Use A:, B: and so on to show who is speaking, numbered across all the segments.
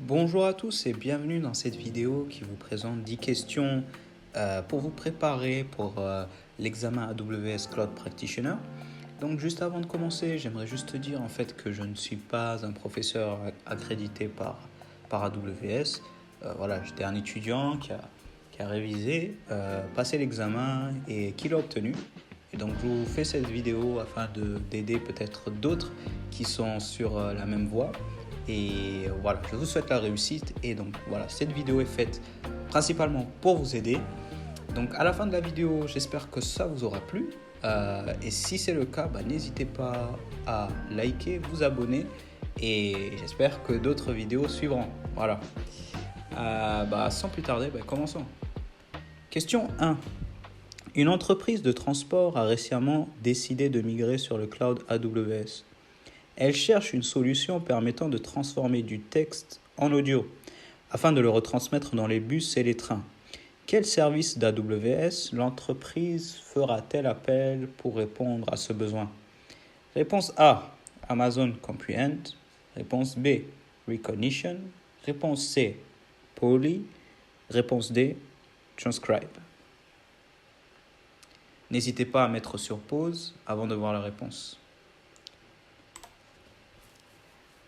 A: Bonjour à tous et bienvenue dans cette vidéo qui vous présente 10 questions pour vous préparer pour l'examen AWS Cloud Practitioner. Donc juste avant de commencer, j'aimerais juste te dire en fait que je ne suis pas un professeur accrédité par AWS. Voilà, j'étais un étudiant qui a révisé, passé l'examen et qui l'a obtenu. Et donc je vous fais cette vidéo afin d'aider peut-être d'autres qui sont sur la même voie. Et voilà, je vous souhaite la réussite. Et donc voilà, cette vidéo est faite principalement pour vous aider. Donc à la fin de la vidéo, j'espère que ça vous aura plu. Et si c'est le cas, n'hésitez pas à liker, vous abonner. Et j'espère que d'autres vidéos suivront. Voilà. Sans plus tarder, commençons. Question 1. Une entreprise de transport a récemment décidé de migrer sur le cloud AWS. Elle cherche une solution permettant de transformer du texte en audio afin de le retransmettre dans les bus et les trains. Quel service d'AWS l'entreprise fera-t-elle appel pour répondre à ce besoin? Réponse A, Amazon Comprehend. Réponse B, Recognition. Réponse C, Poly. Réponse D, Transcribe. N'hésitez pas à mettre sur pause avant de voir la réponse.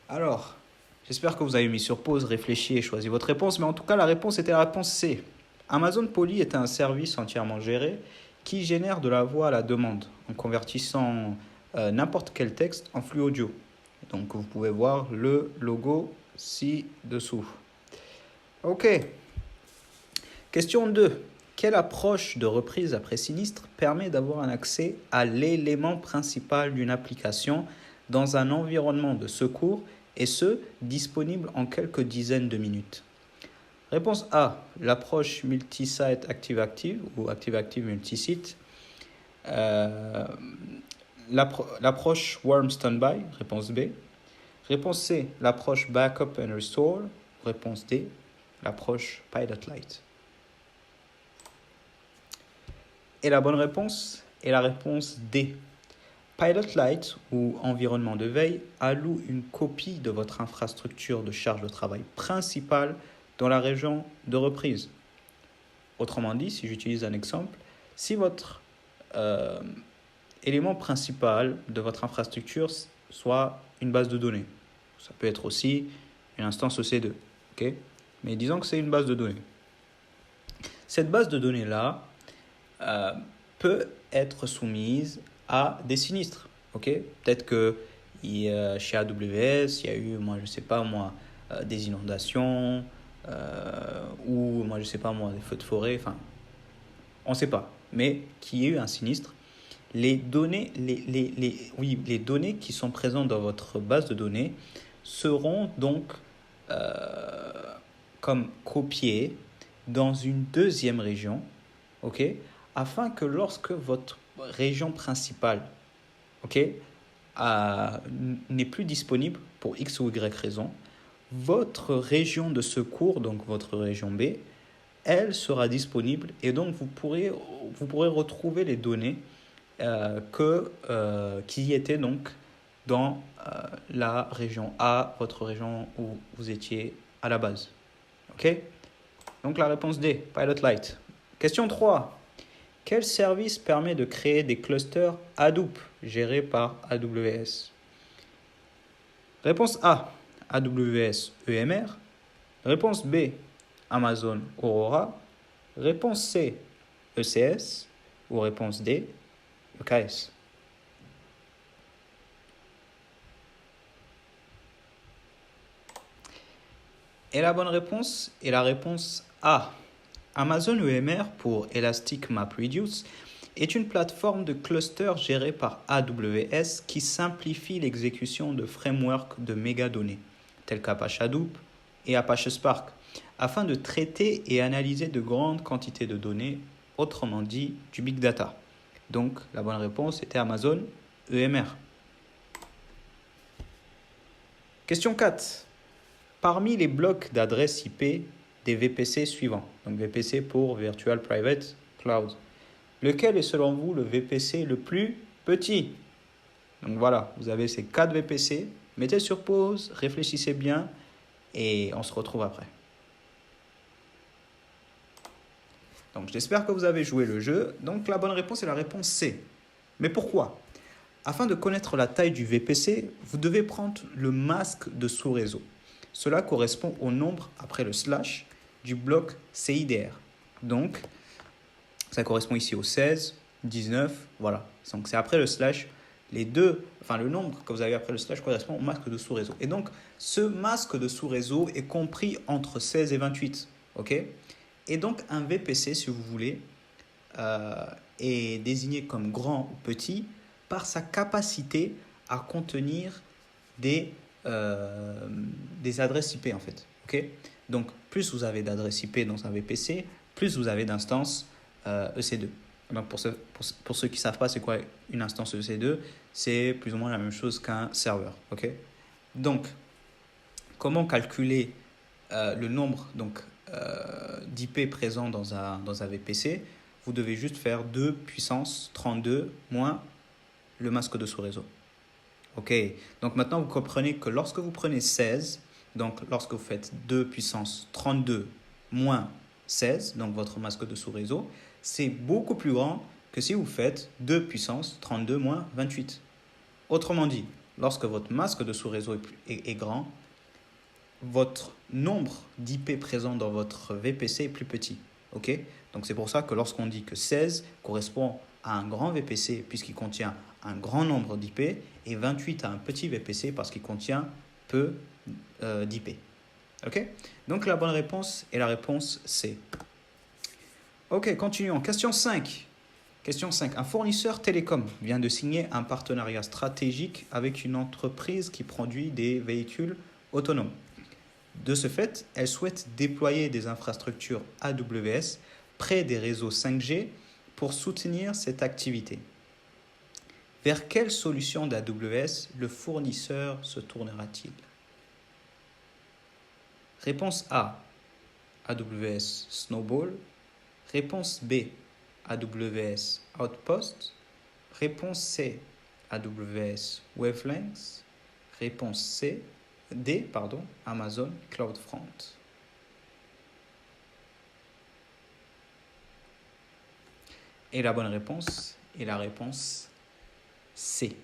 A: Alors, j'espère que vous avez mis sur pause, réfléchi et choisi votre réponse, mais en tout cas, la réponse était la réponse C. Amazon Poly est un service entièrement géré qui génère de la voix à la demande en convertissant n'importe quel texte en flux audio. Donc, vous pouvez voir le logo ci-dessous. Ok. Question 2. Quelle approche de reprise après sinistre permet d'avoir un accès à l'élément principal d'une application dans un environnement de secours et ce, disponible en quelques dizaines de minutes? Réponse A, l'approche multi-site active-active ou active-active multi-site. L'approche Warm Standby, réponse B. Réponse C, l'approche Backup and Restore. Réponse D, l'approche Pilot Light. Et la bonne réponse est la réponse D. Pilot Light ou environnement de veille alloue une copie de votre infrastructure de charge de travail principale dans la région de reprise. Autrement dit, si j'utilise un exemple, si votre élément principal de votre infrastructure soit une base de données, ça peut être aussi une instance EC2, okay? Mais disons que c'est une base de données. Cette base de données-là peut être soumise à des sinistres. Okay? Peut-être que chez AWS, il y a eu, des inondations ou, des feux de forêt. Enfin, on ne sait pas. Mais qu'il y ait eu un sinistre, les données qui sont présentes dans votre base de données seront donc comme copiées dans une deuxième région, afin que lorsque votre région principale n'est plus disponible pour X ou Y raison, votre région de secours, donc votre région B, elle sera disponible et donc vous pourrez retrouver les données qui étaient donc dans la région A, votre région où vous étiez à la base. Donc la réponse D, Pilot Light. Question 3. Quel service permet de créer des clusters Hadoop gérés par AWS? Réponse A, AWS EMR. Réponse B, Amazon Aurora. Réponse C, ECS. Ou réponse D, EKS. Et la bonne réponse est la réponse A. Amazon EMR pour Elastic MapReduce est une plateforme de cluster gérée par AWS qui simplifie l'exécution de frameworks de mégadonnées tels qu'Apache Hadoop et Apache Spark afin de traiter et analyser de grandes quantités de données, autrement dit du big data. Donc la bonne réponse était Amazon EMR. Question 4. Parmi les blocs d'adresse IP des VPC suivants, donc VPC pour Virtual Private Cloud, lequel est selon vous le VPC le plus petit? Donc voilà, vous avez ces 4 VPC, mettez sur pause, réfléchissez bien et on se retrouve après. Donc, j'espère que vous avez joué le jeu. Donc, la bonne réponse est la réponse C. Mais pourquoi? Afin de connaître la taille du VPC, vous devez prendre le masque de sous-réseau. Cela correspond au nombre après le slash du bloc CIDR. Donc, ça correspond ici au 16, 19, voilà. Donc, c'est après le slash. Les deux, enfin le nombre que vous avez après le slash correspond au masque de sous-réseau. Et donc, ce masque de sous-réseau est compris entre 16 et 28. OK? Et donc, un VPC, si vous voulez, est désigné comme grand ou petit par sa capacité à contenir des adresses IP, en fait. Okay? Donc, plus vous avez d'adresses IP dans un VPC, plus vous avez d'instances EC2. Donc, pour ceux qui ne savent pas c'est quoi une instance EC2, c'est plus ou moins la même chose qu'un serveur. Okay? Donc, comment calculer le nombre d'IP présents dans un VPC? Vous devez juste faire 2 puissance 32 moins le masque de sous-réseau. Ok, donc maintenant vous comprenez que lorsque vous prenez 16, donc lorsque vous faites 2 puissance 32 moins 16, donc votre masque de sous-réseau, c'est beaucoup plus grand que si vous faites 2 puissance 32 moins 28. Autrement dit, lorsque votre masque de sous-réseau est grand, votre nombre d'IP présents dans votre VPC est plus petit. Ok, donc c'est pour ça que lorsqu'on dit que 16 correspond à un grand VPC puisqu'il contient un grand nombre d'IP et 28 à un petit VPC parce qu'il contient peu d'IP. Ok, donc la bonne réponse est la réponse C. Ok, continuons. Question 5. Question 5. Un fournisseur télécom vient de signer un partenariat stratégique avec une entreprise qui produit des véhicules autonomes. De ce fait, elle souhaite déployer des infrastructures AWS près des réseaux 5G pour soutenir cette activité. Vers quelle solution d'AWS le fournisseur se tournera-t-il? Réponse A, AWS Snowball. Réponse B, AWS Outpost. Réponse C, AWS Wavelengths. Réponse D, Amazon CloudFront. Et la bonne réponse est la réponse C.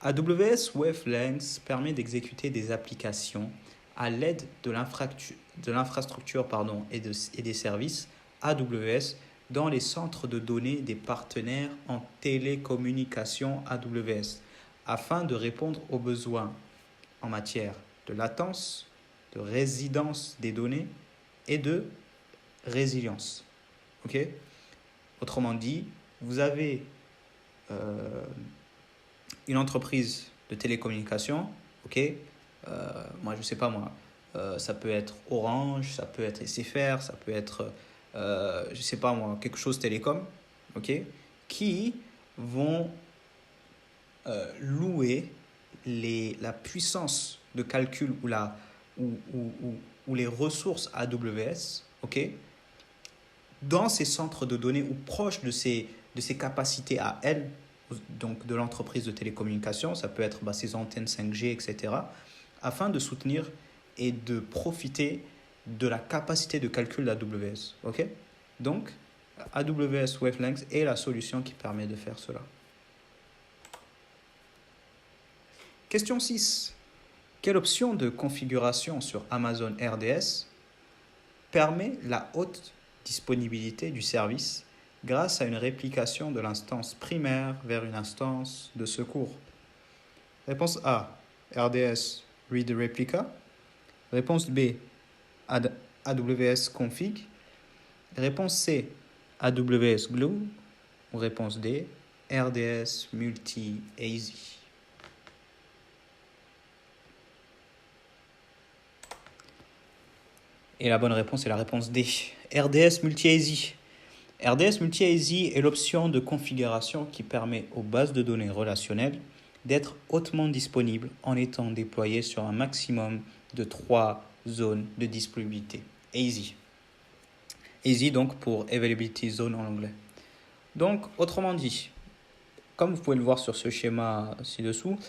A: AWS Wavelengths permet d'exécuter des applications à l'aide de l'infrastructure et des services AWS dans les centres de données des partenaires en télécommunications AWS afin de répondre aux besoins en matière de latence, de résidence des données et de résilience. Ok? Autrement dit, vous avez une entreprise de télécommunications, ok? Moi, je ne sais pas moi, ça peut être Orange, ça peut être SFR, ça peut être, je ne sais pas moi, quelque chose télécom, ok? Qui vont louer la puissance de calcul ou les ressources AWS, ok, dans ces centres de données ou proches de ces capacités à elles, donc de l'entreprise de télécommunications, ça peut être ces antennes 5G, etc., afin de soutenir et de profiter de la capacité de calcul d'AWS. Ok? Donc, AWS Wavelengths est la solution qui permet de faire cela. Question 6. Quelle option de configuration sur Amazon RDS permet la haute disponibilité du service grâce à une réplication de l'instance primaire vers une instance de secours? Réponse A, RDS Read Replica. Réponse B, AWS Config. Réponse C, AWS Glue. Ou réponse D, RDS Multi-AZ. Et la bonne réponse est la réponse D, RDS Multi-AZ. RDS Multi-AZ est l'option de configuration qui permet aux bases de données relationnelles d'être hautement disponibles en étant déployées sur un maximum de 3 zones de disponibilité. AZ. AZ donc pour Availability Zone en anglais. Donc, autrement dit, comme vous pouvez le voir sur ce schéma ci-dessous,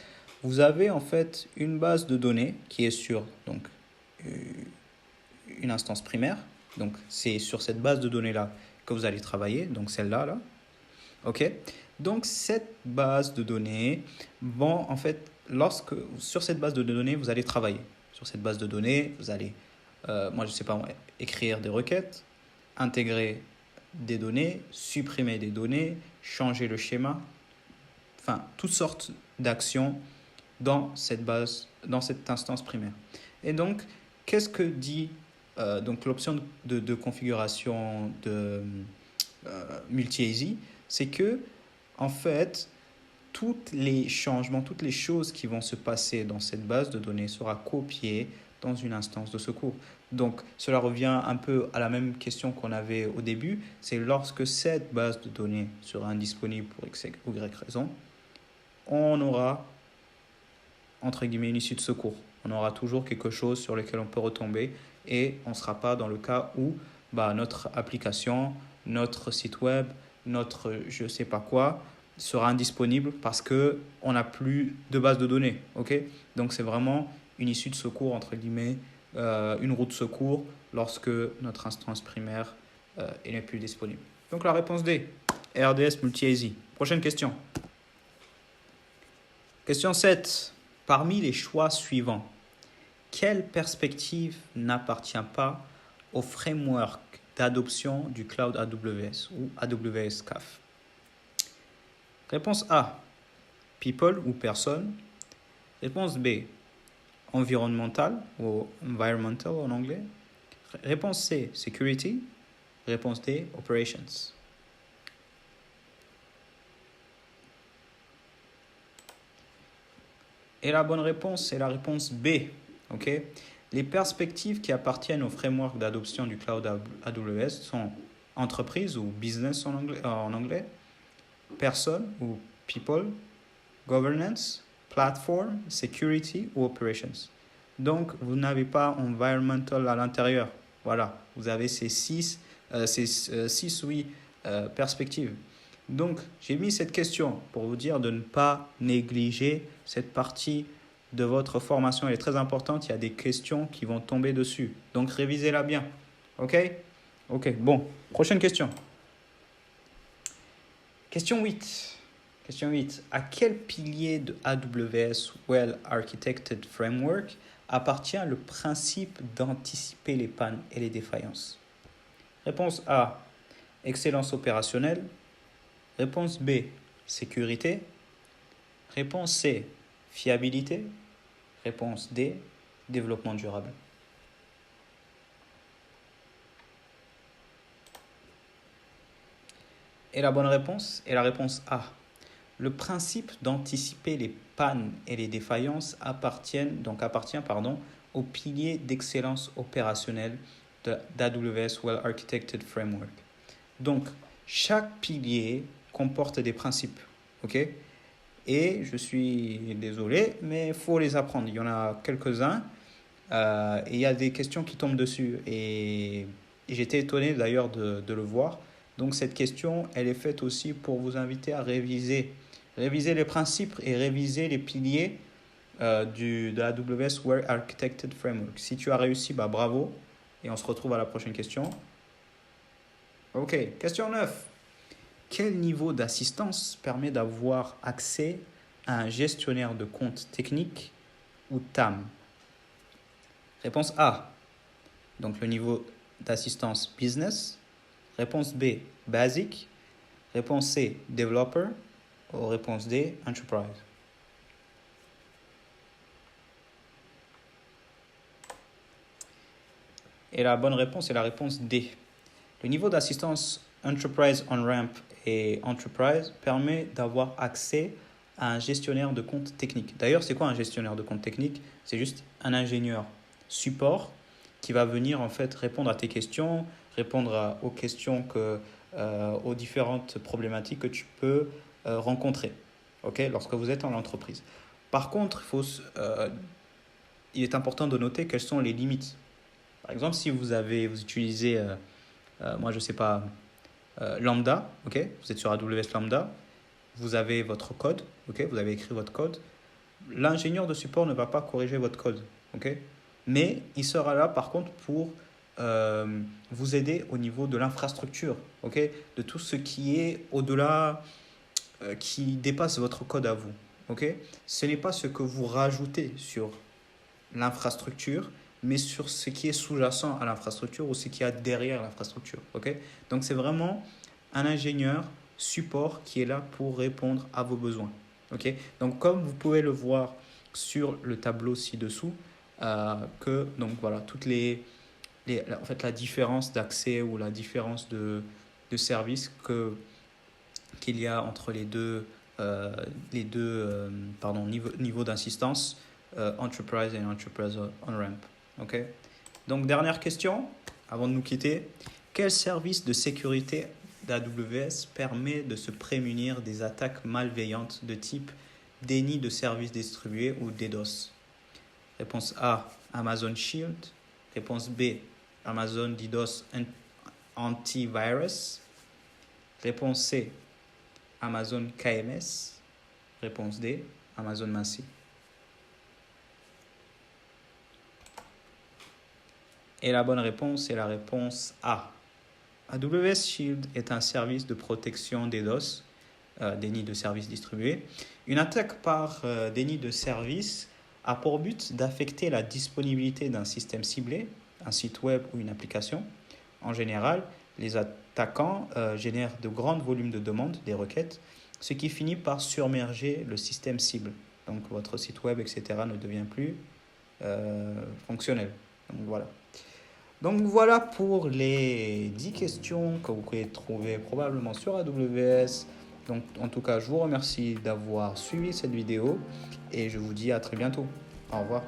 A: vous avez en fait une base de données qui est sur donc, une instance primaire. Donc, c'est sur cette base de données-là que vous allez travailler, donc celle-là, là. OK? Donc, cette base de données vont, en fait, sur cette base de données, vous allez travailler. Sur cette base de données, vous allez, moi, je ne sais pas, écrire des requêtes, intégrer des données, supprimer des données, changer le schéma, enfin, toutes sortes d'actions dans cette base, dans cette instance primaire. Et donc, qu'est-ce que dit donc l'option de configuration de multi-ASI? C'est que, en fait, tous les changements, toutes les choses qui vont se passer dans cette base de données sera copiées dans une instance de secours. Donc, cela revient un peu à la même question qu'on avait au début. C'est lorsque cette base de données sera indisponible pour X ou Y raison, on aura, entre guillemets, une issue de secours. On aura toujours quelque chose sur lequel on peut retomber et on ne sera pas dans le cas où notre application, notre site web, notre je ne sais pas quoi sera indisponible parce qu'on n'a plus de base de données. Okay? Donc, c'est vraiment une issue de secours, entre guillemets, une route de secours lorsque notre instance primaire n'est plus disponible. Donc, la réponse D, RDS multi-ASI. Prochaine question. Question 7. Parmi les choix suivants, quelle perspective n'appartient pas au framework d'adoption du cloud AWS ou AWS CAF? Réponse A, people ou personne. Réponse B, environnemental ou environmental en anglais. Réponse C, security. Réponse D, operations. Et la bonne réponse, c'est la réponse B. Okay? Les perspectives qui appartiennent au framework d'adoption du cloud AWS sont entreprise ou business en anglais, person ou people, governance, platform, security ou operations. Donc, vous n'avez pas environmental à l'intérieur. Voilà, vous avez ces six perspectives. Donc, j'ai mis cette question pour vous dire de ne pas négliger cette partie de votre formation. Elle est très importante. Il y a des questions qui vont tomber dessus. Donc, révisez-la bien. OK? OK, bon. Prochaine question. Question 8. Question 8. À quel pilier de AWS Well Architected Framework appartient le principe d'anticiper les pannes et les défaillances? Réponse A, excellence opérationnelle. Réponse B, sécurité. Réponse C, fiabilité. Réponse D, développement durable. Et la bonne réponse est la réponse A. Le principe d'anticiper les pannes et les défaillances appartient au pilier d'excellence opérationnelle d'AWS Well Architected Framework. Donc, chaque pilier comporte des principes, ok? Et je suis désolé, mais il faut les apprendre. Il y en a quelques-uns et il y a des questions qui tombent dessus. Et j'étais étonné d'ailleurs de le voir. Donc, cette question, elle est faite aussi pour vous inviter à réviser les principes et réviser les piliers de AWS Well Architected Framework. Si tu as réussi, bravo. Et on se retrouve à la prochaine question. Ok, question 9. Quel niveau d'assistance permet d'avoir accès à un gestionnaire de compte technique ou TAM? Réponse A, donc le niveau d'assistance business. Réponse B, basic. Réponse C, developer. Ou réponse D, enterprise. Et la bonne réponse est la réponse D. Le niveau d'assistance Enterprise On-Ramp et Enterprise permet d'avoir accès à un gestionnaire de compte technique. D'ailleurs, c'est quoi un gestionnaire de compte technique? C'est juste un ingénieur support qui va venir en fait répondre à tes questions, répondre aux questions aux différentes problématiques que tu peux rencontrer, lorsque vous êtes en entreprise. Par contre, il est important de noter quelles sont les limites. Par exemple, si vous utilisez, moi je ne sais pas, Lambda, vous êtes sur AWS Lambda, vous avez votre code, vous avez écrit votre code, l'ingénieur de support ne va pas corriger votre code, Mais il sera là par contre pour vous aider au niveau de l'infrastructure, ok, de tout ce qui est au-delà, qui dépasse votre code à vous. Ok, ce n'est pas ce que vous rajoutez sur l'infrastructure, mais sur ce qui est sous-jacent à l'infrastructure ou ce qu'il y a derrière l'infrastructure. Ok, donc c'est vraiment un ingénieur support qui est là pour répondre à vos besoins. Ok, donc comme vous pouvez le voir sur le tableau ci-dessous, que donc voilà toutes en fait la différence d'accès ou la différence de service qu'il y a entre niveaux d'assistance, Enterprise et Enterprise On-Ramp. Okay. Donc, dernière question, avant de nous quitter. Quel service de sécurité d'AWS permet de se prémunir des attaques malveillantes de type déni de service distribué ou DDoS? Réponse A, Amazon Shield. Réponse B, Amazon DDoS Antivirus. Réponse C, Amazon KMS. Réponse D, Amazon Massey. Et la bonne réponse est la réponse A. AWS Shield est un service de protection DDoS, déni de service distribué. Une attaque par déni de service a pour but d'affecter la disponibilité d'un système ciblé, un site web ou une application. En général, les attaquants génèrent de grands volumes de demandes, des requêtes, ce qui finit par surmerger le système cible. Donc votre site web, etc. ne devient plus fonctionnel. Donc voilà pour les 10 questions que vous pouvez trouver probablement sur AWS. Donc en tout cas, je vous remercie d'avoir suivi cette vidéo et je vous dis à très bientôt. Au revoir.